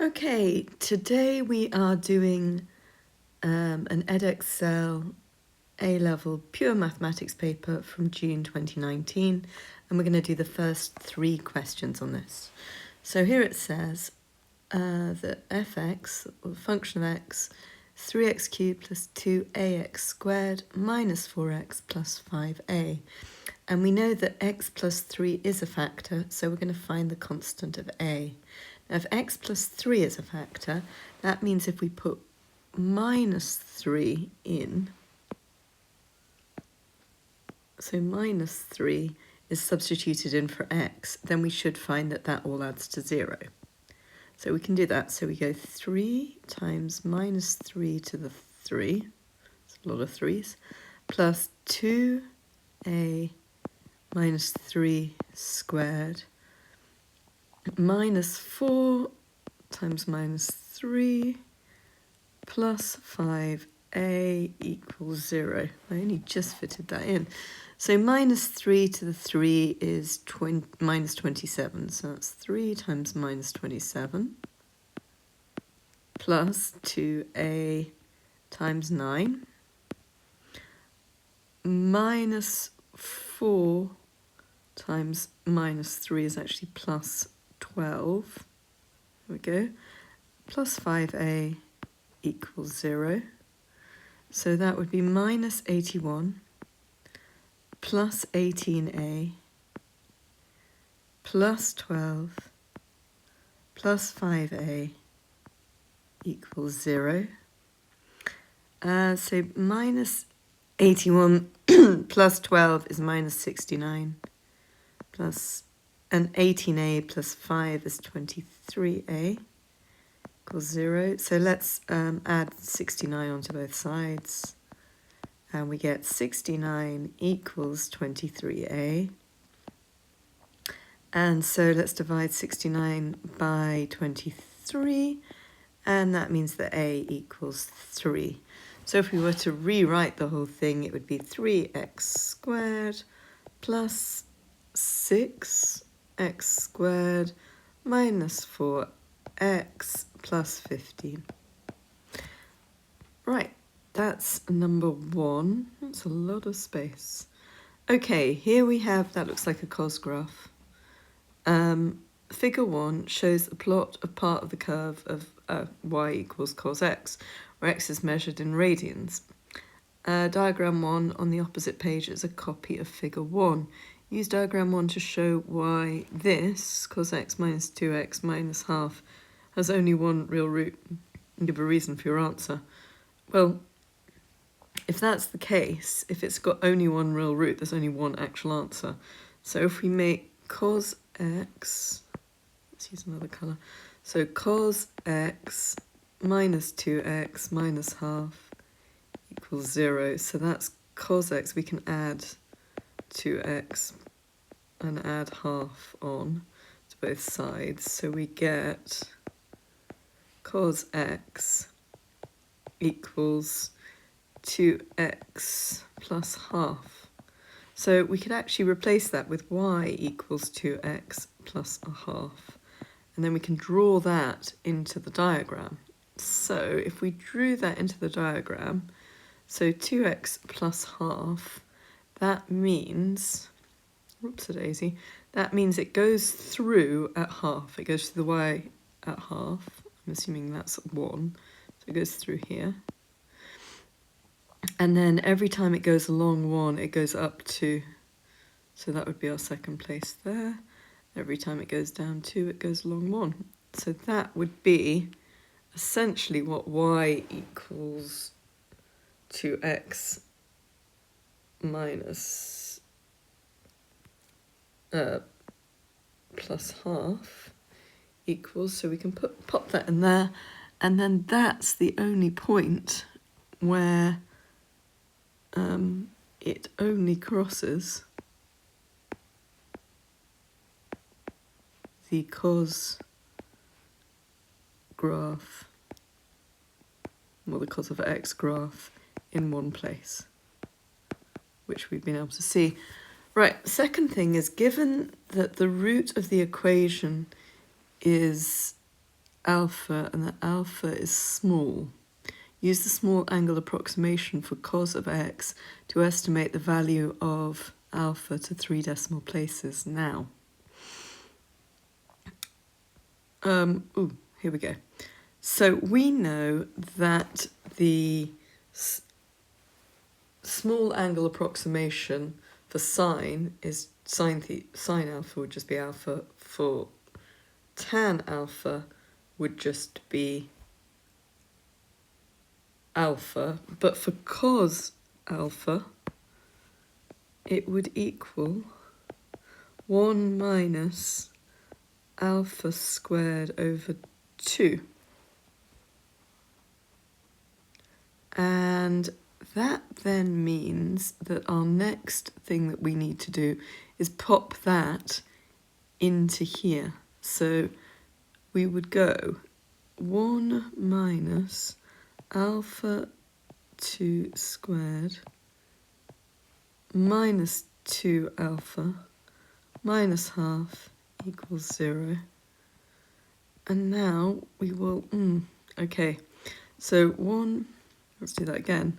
Okay, today we are doing an Edexcel A-level pure mathematics paper from June 2019, and we're going to do the first 3 questions on this. So here it says that fx, or the function of x, 3x cubed plus 2ax squared minus 4x plus 5a. And we know that x plus 3 is a factor, so we're going to find the constant of a. Now, if x plus 3 is a factor, that means if we put minus 3 in, so minus 3 is substituted in for x, then we should find that that all adds to 0. So we can do that. So we go 3 times minus 3 to the 3, it's a lot of 3's, plus 2a minus 3 squared minus 4 times minus 3 plus 5a equals 0. I only just fitted that in. So minus 3 to the 3 is minus 27. So that's 3 times minus 27 plus 2a times 9 minus 4 times minus 3 is actually plus 12. There we go. Plus 5a equals 0. So that would be minus 81 plus 18a plus 12 plus 5a equals 0. So minus 81 plus 12 is minus 69 plus, and 18a plus 5 is 23a equals 0. So let's add 69 onto both sides, and we get 69 equals 23a. And so let's divide 69 by 23, and that means that a equals 3. So if we were to rewrite the whole thing, it would be 3x squared plus 6x squared minus 4x plus 15. Right, that's number 1. That's a lot of space. Okay, here we have, that looks like a cos graph. Figure 1 shows a plot of part of the curve of y equals cos x, where x is measured in radians. Diagram 1 on the opposite page is a copy of figure 1. Use diagram 1 to show why this, cos x minus 2x minus half, has only one real root, and give a reason for your answer. Well, if that's the case, if it's got only one real root, there's only one actual answer. So if we make cos x, let's use another colour, so cos x minus 2x minus half equals 0. So that's cos x, we can add 2x and add half on to both sides. So we get cos x equals 2x plus half. So we could actually replace that with y equals 2x plus a half. And then we can draw that into the diagram. So if we drew that into the diagram, so 2x plus half, that means, whoops-a-daisy, that means it goes through at half. It goes to the y at half. I'm assuming that's 1. So it goes through here. And then every time it goes along 1, it goes up 2. So that would be our second place there. Every time it goes down 2, it goes along 1. So that would be essentially what y equals 2x minus plus half equals. So we can pop that in there, and then that's the only point where it only crosses the cos graph, or the cos of x graph, in one place, which we've been able to see. Right, second thing is, given that the root of the equation is alpha and that alpha is small. Use the small angle approximation for cos of x to estimate the value of alpha to 3 decimal places now. Here we go. So we know that the small angle approximation for sine is sine alpha would just be alpha, for tan alpha would just be alpha, but for cos alpha it would equal 1 minus alpha squared over 2. And that then means that our next thing that we need to do is pop that into here. So we would go 1 minus alpha 2 squared minus 2 alpha minus half equals 0. And now we will, okay, so let's do that again.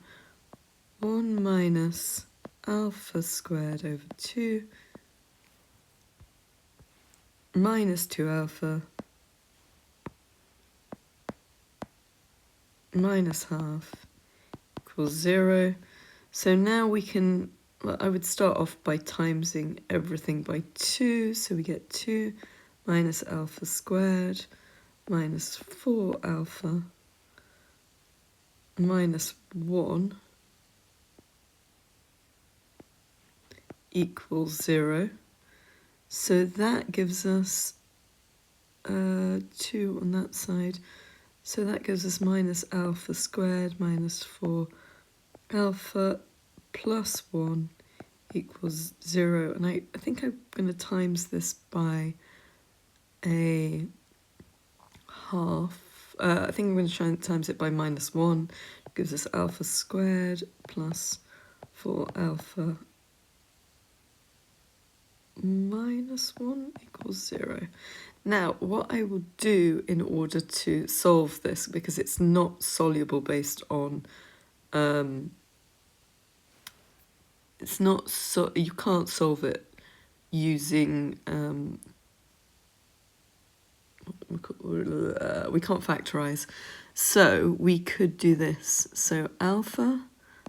1 minus alpha squared over 2 minus 2 alpha minus half equals 0. So now we can, well, I would start off by timesing everything by 2. So we get 2 minus alpha squared minus 4 alpha minus 1 equals 0. So that gives us 2 on that side. So that gives us minus alpha squared minus 4 alpha plus 1 equals 0. And I think I'm going to times this by a half. I think I'm going to try and times it by minus 1. It gives us alpha squared plus 4 alpha minus 1 equals 0. Now, what I will do in order to solve this, because it's not soluble based on, you can't solve it using, we can't factorize. So we could do this. So alpha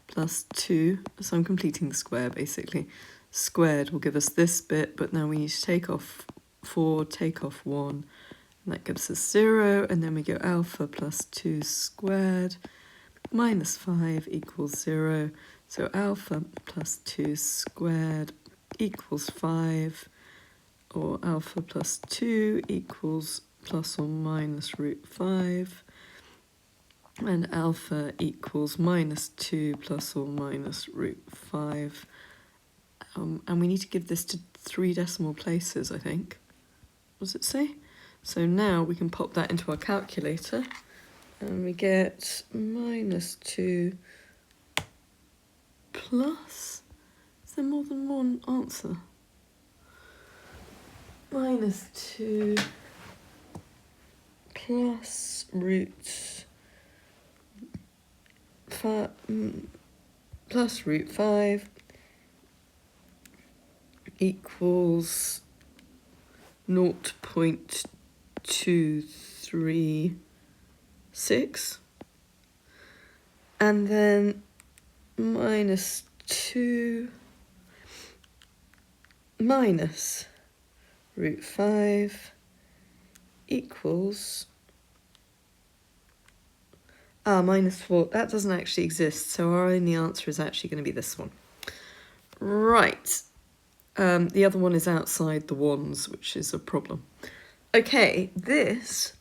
plus 2, so I'm completing the square basically, squared will give us this bit, but now we need to take off 4, take off 1, and that gives us 0, and then we go alpha plus 2 squared minus 5 equals 0, so alpha plus 2 squared equals 5, or alpha plus 2 equals plus or minus root 5, and alpha equals minus 2 plus or minus root 5. And we need to give this to 3 decimal places, I think. What does it say? So now we can pop that into our calculator, and we get minus 2 plus, is there more than one answer? Minus 2 plus root 5 plus root 5 equals 0.236, and then minus 2 minus root 5 equals minus 4. That doesn't actually exist, so our only answer is actually going to be this one. Right. The other one is outside the ones, which is a problem. Okay, this